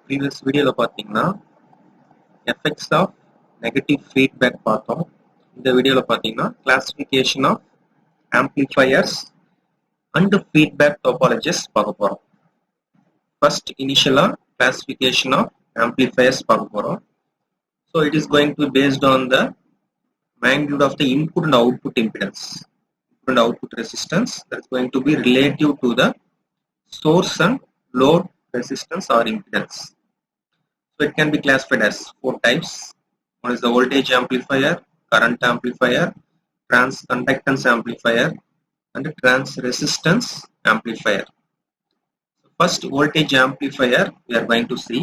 previous video la pathina effects of negative feedback பார்த்தோம். இந்த வீடியோல பாத்தீங்கன்னா classification of amplifiers and feedback topologies பார்க்க போறோம். First initial classification of amplifiers பார்க்க போறோம். So it is going to be based on the magnitude of the input and output impedance, input and output resistance that is going to be relative to the source and load resistance or impedance. So it can be classified as four types. One is the voltage amplifier, current amplifier, transconductance amplifier, and trans resistance amplifier. So first, voltage amplifier we are going to see.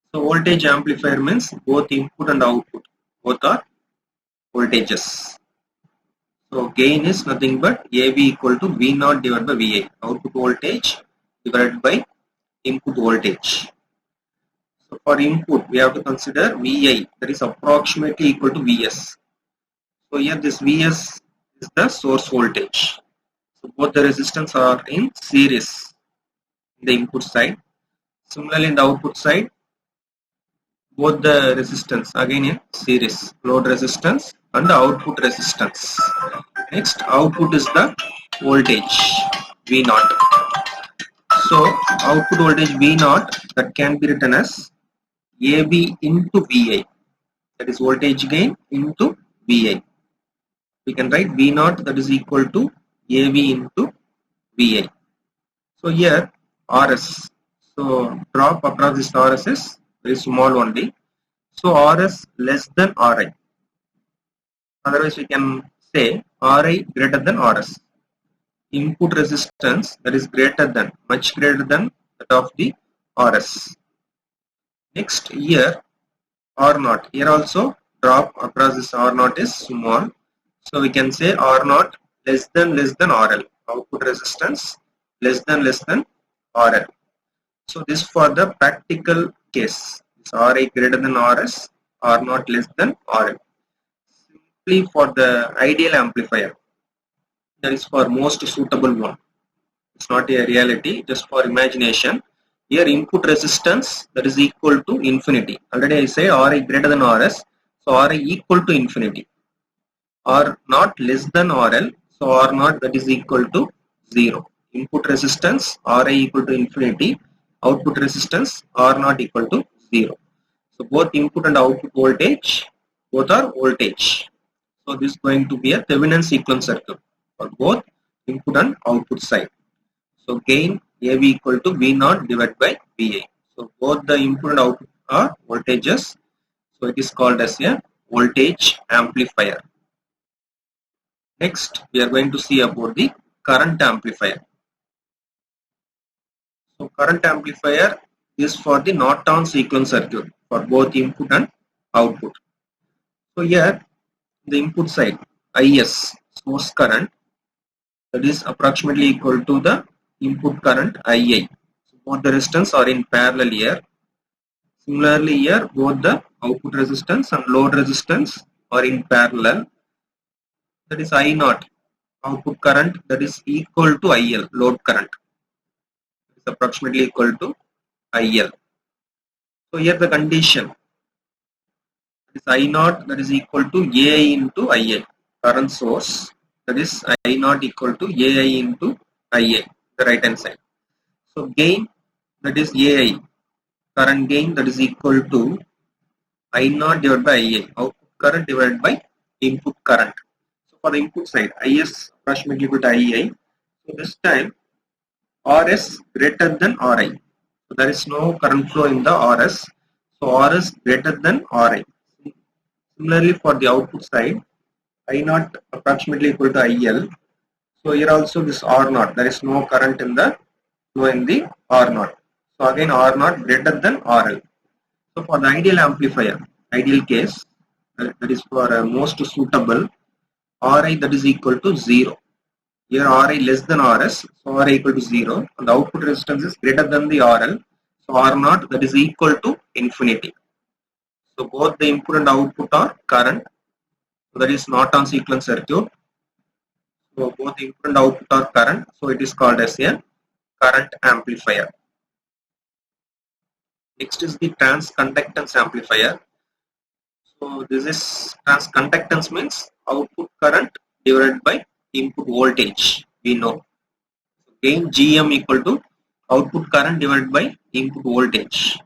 So voltage amplifier means both input and output, both are voltages. So gain is nothing but AV equal to V0 divided by VI, output voltage divided by input voltage. So for input we have to consider VI, that is approximately equal to Vs. So here this Vs is the source voltage. So both the resistance are in series in the input side. Similarly in the output side, both the resistance again in series, load resistance and the output resistance. Next, output is the voltage V0. So output voltage V0 that can be written as AV into VI, that is voltage gain into VI. We can write V0 that is equal to AV into VI. So here RS, so drop across this RS is very small only. So RS less than RI. Otherwise we can say RI greater than RS. Input resistance that is greater than, much greater than that of the RS. Next, here R0, here also drop across this R0 is small, so we can say R0 less than RL, output resistance less than RL. So this for the practical case, this RI greater than RS, R0 less than RL. Simply for the ideal amplifier, that is for most suitable one. It's not a reality, just for imagination. Here input resistance that is equal to infinity. Already I say Ri greater than Rs, so Ri equal to infinity. R not less than RL, so R not that is equal to 0. Input resistance Ri equal to infinity, output resistance R not equal to 0. So both input and output voltage, both are voltage. So this is going to be a Thevenin sequence circuit for both input and output side. So gain AV equal to V0 divided by VI. So both the input and output are voltages. So it is called as a voltage amplifier. Next, we are going to see about the current amplifier. So current amplifier is for the Norton sequence circuit for both input and output. So here the input side IS, source current, that is approximately equal to the input current II. So both the resistance are in parallel here. Similarly here both the output resistance and load resistance are in parallel. That is I0, output current, that is equal to IL, load current. It is approximately equal to IL. So here the condition is I0 that is equal to AI into II, current source, that is I0 equal to AI into IA, the right hand side. So gain that is AI, current gain that is equal to I0 divided by IA, output current divided by input current. So for the input side IS approximately equal to II. So this time RS greater than RI. So there is no current flow in the RS. So RS greater than RI. Similarly for the output side, I0 approximately equal to IL. So here also this R0, there is no current in the flow in the R0. So again R0 greater than RL. So for the ideal amplifier, ideal case, that is for most suitable, Ri that is equal to 0. Here Ri less than Rs, so Ri equal to 0, and the output resistance is greater than the RL, so R0 that is equal to infinity. So both the input and output are current. So that is Norton sequence circuit. So both the input and output are current. So it is called as a current amplifier. Next is the transconductance amplifier. So this is transconductance means output current divided by input voltage. We know gain GM equal to output current divided by input voltage.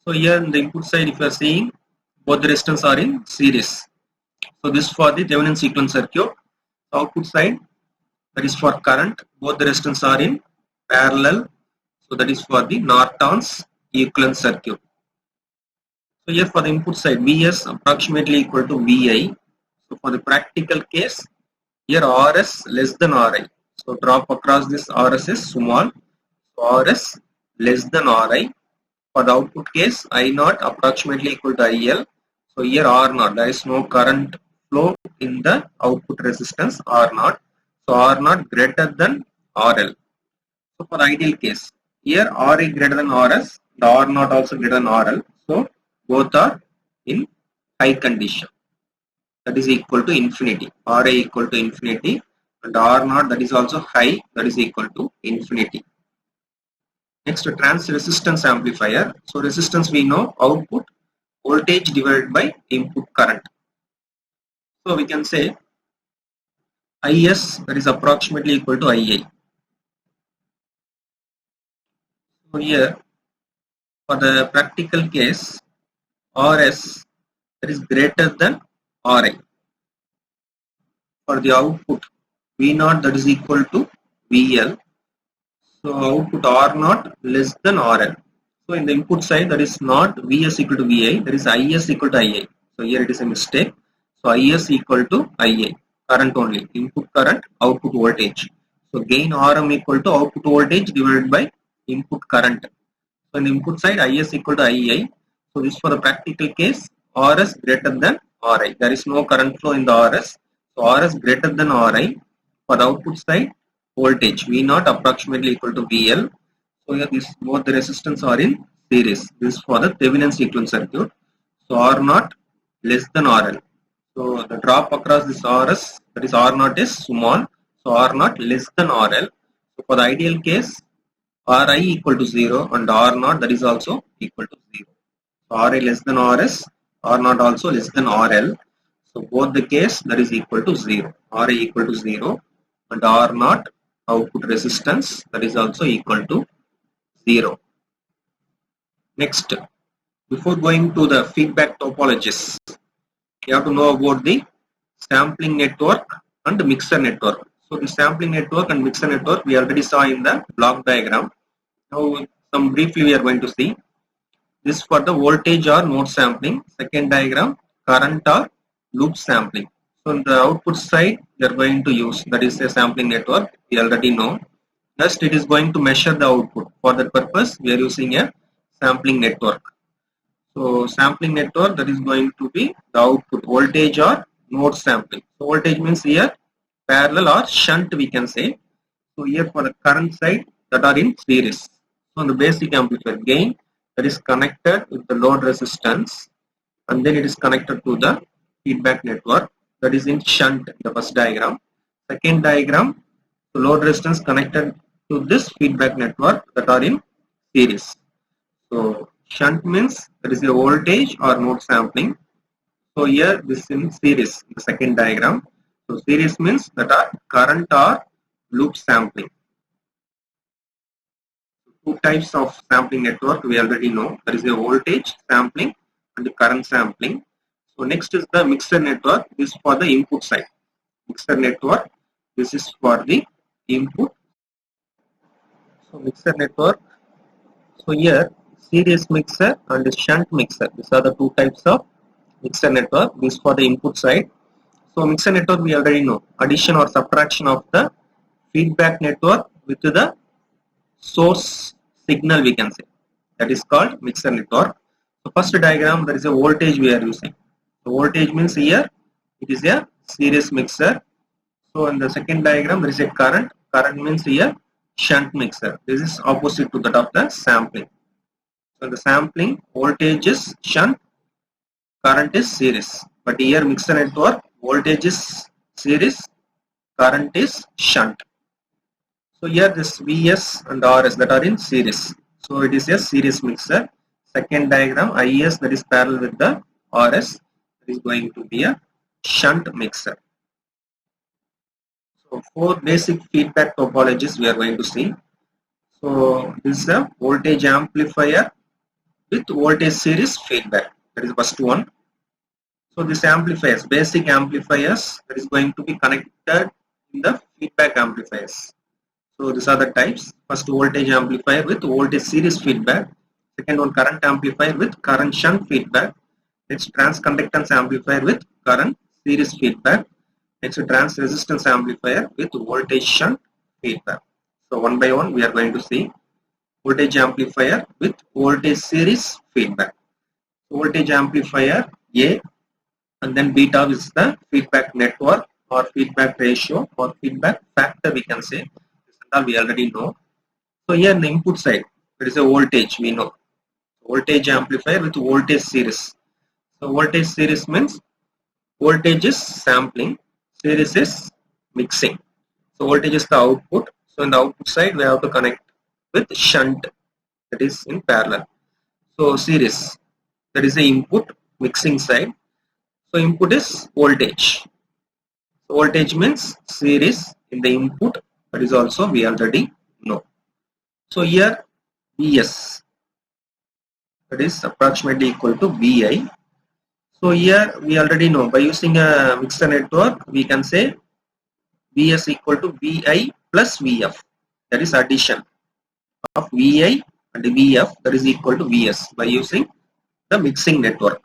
So here in the input side, if you are seeing both the resistors are in series. So this is for the Thevenin sequence circuit. Output side, that is for current, both the resistors are in parallel. So that is for the Norton's equivalent circuit. So here for the input side, Vs approximately equal to Vi. So for the practical case, here Rs less than Ri. So drop across this Rs is small. So Rs less than Ri. For the output case, I naught approximately equal to IL. So here R naught, there is no current flow in the output resistance R naught. So R naught greater than RL. So for the ideal case, here Ra greater than Rs, the R naught also greater than RL. So both are in high condition. That is equal to infinity. Ra equal to infinity, and R naught, that is also high, that is equal to infinity. Next, trans resistance amplifier. So resistance we know output voltage divided by input current. So we can say Is, that is approximately equal to Ia. So here for the practical case, Rs, that is greater than Ri. For the output V0, that is equal to VL. So output R naught less than RL. So in the input side, that is not Vs equal to Vi, that is Is equal to Ia. So here it is a mistake. So Is equal to Ia, current only, input current, output voltage. So gain Rm equal to output voltage divided by input current. So in the input side, Is equal to Ia. So this for the practical case, Rs greater than Ri. There is no current flow in the Rs. So Rs greater than Ri. For the output side, voltage V0 approximately equal to VL. So here this both the resistance are in series. This is for the Thevenin sequence circuit. So R0 less than RL. So the drop across this Rs, that is R0 is small. So R0 less than RL. So for the ideal case, Ri equal to 0 and R0, that is also equal to 0. So Ri less than Rs, R0 also less than RL. So both the case, that is equal to 0. Ri equal to 0 and R0 output resistance, that is also equal to 0. Next, before going to the feedback topologies, you have to know about the sampling network and mixer network. So the sampling network and mixer network we already saw in the block diagram. Now some briefly we are going to see. This for the voltage or node sampling. Second diagram, current or loop sampling. So on the output side, we are going to use, that is a sampling network, we already know. Next, it is going to measure the output. For that purpose, we are using a sampling network. So sampling network, that is going to be the output voltage or node sampling. So voltage means here parallel or shunt we can say. So here for the current side, that are in series. So on the basic amplifier gain, that is connected with the load resistance, and then it is connected to the feedback network, that is in shunt in the first diagram. Second diagram, the load resistance connected to this feedback network, that are in series. So shunt means there is a voltage or node sampling. So here this in series, the second diagram. So series means that are current or loop sampling. Two types of sampling network we already know. There is a voltage sampling and the current sampling. So next is the mixer network. This is for the input side. Mixer network. This is for the input. So mixer network. So here series mixer and shunt mixer. These are the two types of mixer network. This for the input side. So mixer network we already know. Addition or subtraction of the feedback network with the source signal we can say. That is called mixer network. So first diagram, there is a voltage we are using. So voltage means here it is a series mixer. So in the second diagram there is a current. Current means here shunt mixer. This is opposite to that of the sampling. So the sampling voltage is shunt, current is series. But here mixer network voltage is series, current is shunt. So here this Vs and Rs that are in series. So it is a series mixer. Second diagram, IS that is parallel with the RS, that is going to be a shunt mixer. So 4 basic feedback topologies we are going to see. So this is a voltage amplifier with voltage series feedback. That is the first one. So this amplifiers, basic amplifiers, that is going to be connected in the feedback amplifiers. So these are the types. First, voltage amplifier with voltage series feedback. Second one, current amplifier with current shunt feedback. Next, transconductance amplifier with current series feedback. Next, trans resistance amplifier with voltage shunt feedback. So one by one we are going to see. Voltage amplifier with voltage series feedback. Voltage amplifier A, and then beta is the feedback network or feedback ratio or feedback factor, we can say. This is all we already know. So here in the input side, there is a voltage, we know. Voltage amplifier with voltage series. So voltage series means voltage is sampling, series is mixing. So voltage is the output. So in the output side, we have to connect with shunt, that is in parallel. So series, that is the input, mixing side. So input is voltage. So voltage means series in the input, that is also we already know. So here Vs, that is approximately equal to Vi. So here we already know, by using a mixer network, we can say Vs equal to Vi plus Vf, that is addition of Vi and Vf, that is equal to Vs by using the mixing network.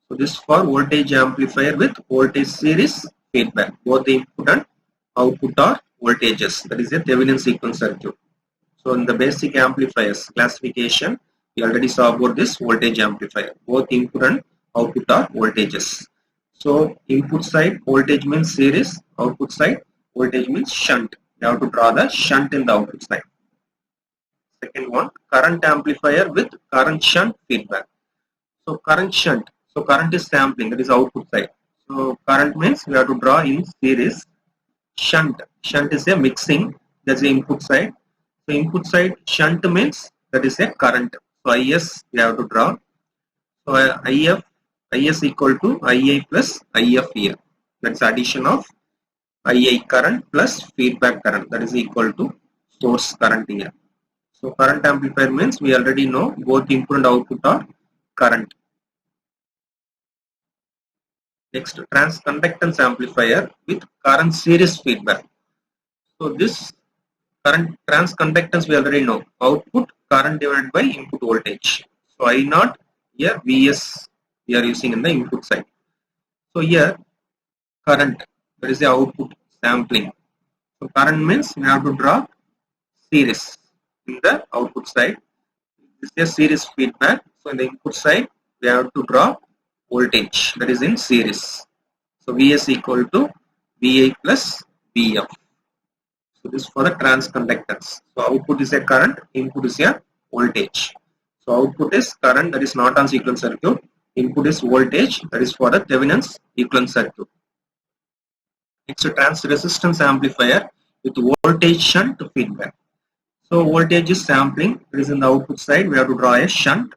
So this for voltage amplifier with voltage series feedback. Both the input and output are voltages. That is a Thevenin sequence circuit. So in the basic amplifiers classification, we already saw about this voltage amplifier. Both input and output are voltages. So input side voltage means series, output side voltage means shunt. You have to draw the shunt in the output side. Second one, current amplifier with current shunt feedback. So current shunt. So current is sampling, that is output side. So current means we have to draw in series. Shunt is a mixing, that's the input side. So input side shunt means that is a current. So Is we have to draw. So Is equal to Ia plus If here. That's addition of Ia current plus feedback current, that is equal to source current here. So current amplifier means we already know both input and output are current. Next, transconductance amplifier with current series feedback. So this current transconductance we already know, output current divided by input voltage. So I naught here Vs we are using in the input side. So here current, that is the output sampling. So current means we have to draw series in the output side. This is a series feedback. So in the input side we have to draw voltage, that is in series. So Vs equal to Vi plus Vf. So this for the transconductance. So output is a current, input is a voltage. So output is current, that is not on sequence circuit. Input is voltage, that is for the Thevenin's equivalent circuit. Next, trans resistance amplifier with voltage shunt feedback. So voltage is sampling, that is in the output side we have to draw a shunt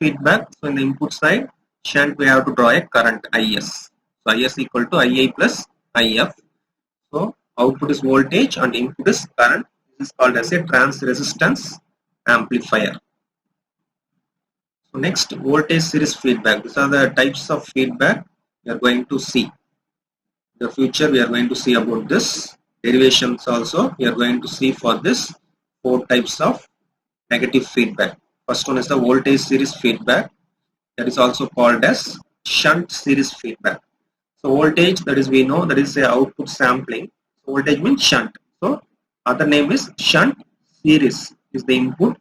feedback. So in the input side shunt we have to draw a current Is. So Is equal to Ia plus If. So output is voltage and input is current. This is called as a trans resistance amplifier. So next, voltage series feedback. These are the types of feedback we are going to see. In the future we are going to see about this. Derivations also we are going to see for this 4 types of negative feedback. First one is the voltage series feedback, that is also called as shunt series feedback. So voltage, that is we know, that is the output sampling. So voltage means shunt. So other name is shunt series is the input.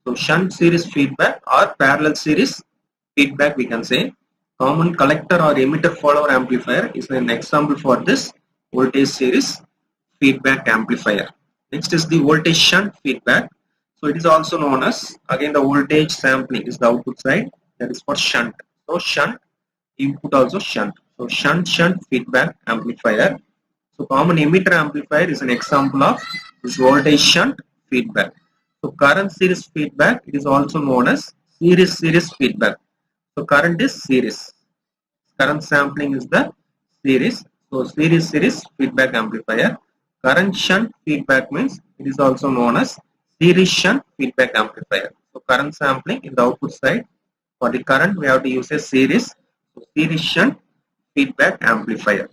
So shunt series feedback or parallel series feedback we can say. Common collector or emitter follower amplifier is an example for this voltage series feedback amplifier. Next is the voltage shunt feedback. So it is also known as, again the voltage sampling is the output side, that is for shunt. So shunt, input also shunt. So shunt feedback amplifier. So common emitter amplifier is an example of this voltage shunt feedback. So current series feedback, it is also known as series feedback. So current is series. Current sampling is the series. So series feedback amplifier. Current shunt feedback means it is also known as series shunt feedback amplifier. So current sampling in the output side. For the current, we have to use a series. So series shunt feedback amplifier.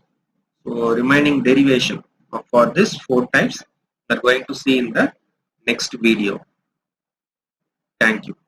So remaining derivation for this 4 types we are going to see in the next video. Thank you.